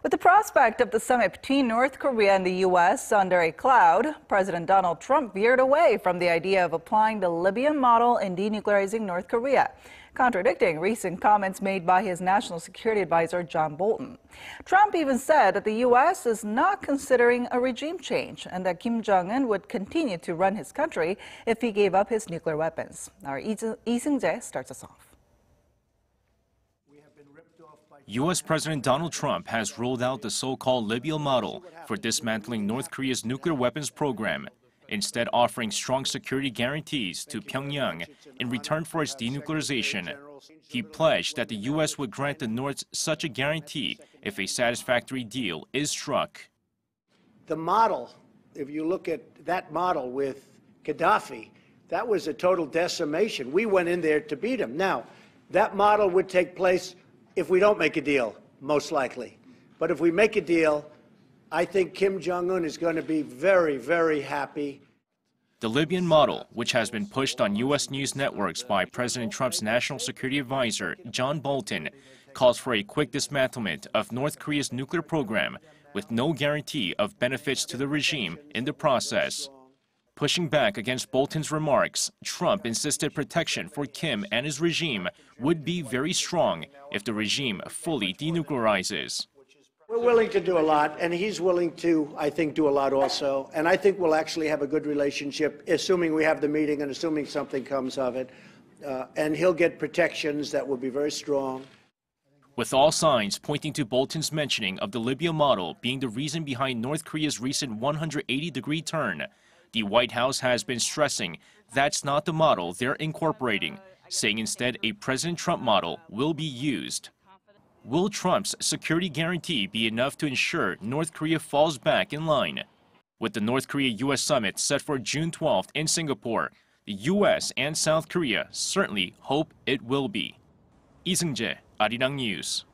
With the prospect of the summit between North Korea and the U.S. under a cloud, President Donald Trump veered away from the idea of applying the Libyan model in denuclearizing North Korea, contradicting recent comments made by his national security advisor, John Bolton. Trump even said that the U.S. is not considering a regime change and that Kim Jong-un would continue to run his country if he gave up his nuclear weapons. Our Lee Seung-jae starts us off. U.S. President Donald Trump has rolled out the so-called Libya model for dismantling North Korea's nuclear weapons program, instead offering strong security guarantees to Pyongyang in return for its denuclearization. He pledged that the U.S. would grant the North such a guarantee if a satisfactory deal is struck. The model, if you look at that model with Gaddafi, that was a total decimation. We went in there to beat him. Now, that model would take place if we don't make a deal, most likely. But if we make a deal, I think Kim Jong-un is going to be very, very happy. The Libyan model, which has been pushed on U.S. news networks by President Trump's national security advisor, John Bolton, calls for a quick dismantlement of North Korea's nuclear program with no guarantee of benefits to the regime in the process. Pushing back against Bolton's remarks, Trump insisted protection for Kim and his regime would be very strong if the regime fully denuclearizes. We're willing to do a lot, and he's willing to, I think, do a lot also. And I think we'll actually have a good relationship, assuming we have the meeting and assuming something comes of it. And he'll get protections that will be very strong. With all signs pointing to Bolton's mentioning of the Libya model being the reason behind North Korea's recent 180-degree turn, the White House has been stressing that's not the model they're incorporating, saying instead a President Trump model will be used. Will Trump's security guarantee be enough to ensure North Korea falls back in line? With the North Korea-U.S. summit set for June 12th in Singapore, the U.S. and South Korea certainly hope it will be. Lee Seung-jae, Arirang News.